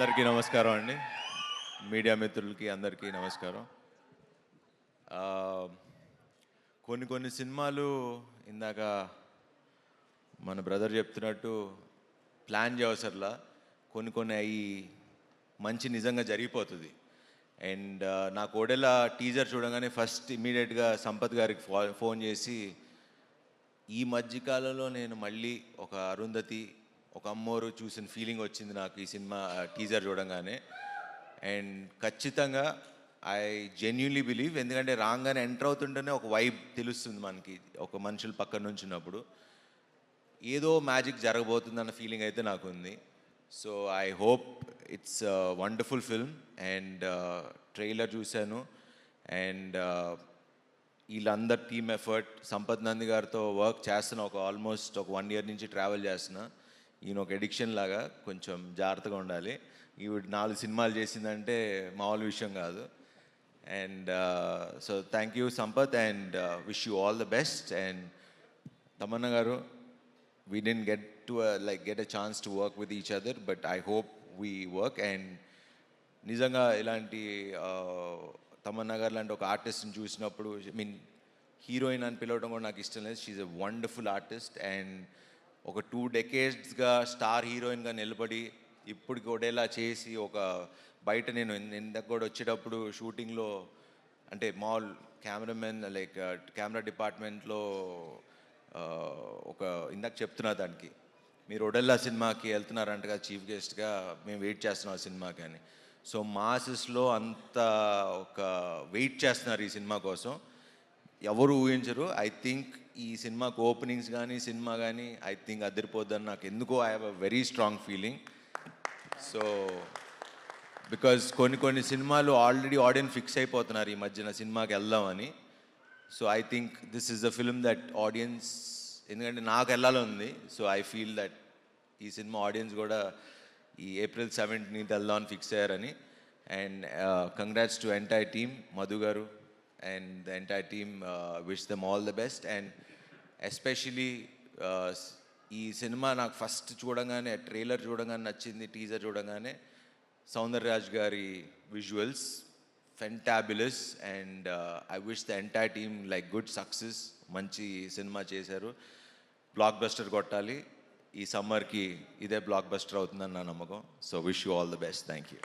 అందరికీ నమస్కారం అండి. మీడియా మిత్రులకి అందరికీ నమస్కారం. కొన్ని సినిమాలు ఇందాక మన బ్రదర్ చెప్తున్నట్టు ప్లాన్ చేయవసరలా, కొన్ని అవి మంచి నిజంగా జరిగిపోతుంది. అండ్ నా కోడెల టీజర్ చూడగానే ఫస్ట్ ఇమ్మీడియట్గా సంపత్ గారికి ఫోన్ చేసి, ఈ మధ్యకాలంలో నేను మళ్ళీ ఒక అరుంధతి, ఒక అమ్మోరు చూసిన ఫీలింగ్ వచ్చింది నాకు ఈ సినిమా టీజర్ చూడంగానే. అండ్ ఖచ్చితంగా ఐ జెన్యున్లీ బిలీవ్, ఎందుకంటే రాగానే ఎంటర్ అవుతుంటేనే ఒక వైబ్ తెలుస్తుంది మనకి, ఒక మనుషులు పక్కన నుంచి ఉన్నప్పుడు ఏదో మ్యాజిక్ జరగబోతుందన్న ఫీలింగ్ అయితే నాకు ఉంది. So I hope it's wonderful film. And trailer చూశాను, అండ్ వీళ్ళందరు టీమ్ ఎఫర్ట్, సంపత్ నంది గారితో వర్క్ చేస్తున్నా, ఆల్మోస్ట్ ఒక 1 year నుంచి ట్రావెల్ చేస్తున్నా. ఈయన ఒక ఎడిక్షన్ లాగా, కొంచెం జాగ్రత్తగా ఉండాలి. ఈవిడ 4 సినిమాలు చేసిందంటే మామూలు విషయం కాదు. And so thank you Sampath, and wish you all the best. And Tamannaah గారు, we didn't get a chance to work with each other, but I hope we work. And నిజంగా ఇలాంటి తమన్నా గారు లాంటి ఒక ఆర్టిస్ట్ని చూసినప్పుడు, హీరోయిన్ అని పిలవడం కూడా నాకు ఇష్టం లేదు. She's a wonderful artist. And ఒక 2 decades స్టార్ హీరోయిన్గా నిలబడి ఇప్పుడు కూడా చేసి, ఒక బయట నేను ఇందాక కూడా వచ్చేటప్పుడు షూటింగ్లో, అంటే మాల్ కెమెరామెన్, లైక్ కెమెరా డిపార్ట్మెంట్లో ఒక ఇందాక చెప్తున్నా దానికి, మీరు ఒడెల్లా సినిమాకి వెళ్తున్నారంటగా చీఫ్ గెస్ట్గా, మేము వెయిట్ చేస్తున్నాం ఆ సినిమాకి అని. సో మాసెస్లో అంత ఒక వెయిట్ చేస్తున్నారు ఈ సినిమా కోసం, ఎవరు ఊహించరు. ఐ థింక్ ఈ సినిమాకి ఓపెనింగ్స్ కానీ సినిమా కానీ ఐ థింక్ అదిరిపోద్దని నాకు ఎందుకో I have a very strong feeling. So because కొన్ని సినిమాలు ఆల్రెడీ ఆడియన్స్ ఫిక్స్ అయిపోతున్నారు ఈ మధ్యన సినిమాకి వెళ్దామని. So I think this is the film that audience, ఎందుకంటే నాకు వెళ్ళాలని, సో ఐ ఫీల్ దట్ ఈ సినిమా ఆడియన్స్ కూడా ఈ April 17th వెళ్దామని ఫిక్స్ అయ్యారని. And congrats to entire team, Madhu గారు and the entire team, wish them all the best. And especially ఈ సినిమా నాకు ఫస్ట్ చూడగానే, ట్రైలర్ చూడగానే నచ్చింది, టీజర్ చూడగానే సౌందర్యరాజ్ గారి visuals fantabulous. And I wish the entire team like good success. మంచి cinema చేశారు, బ్లాక్ బస్టర్ కొట్టాలి. ఈ సమ్మర్కి ఇదే బ్లాక్ బస్టర్ అవుతుందని నా నమ్మకం. So wish you all the best. Thank you.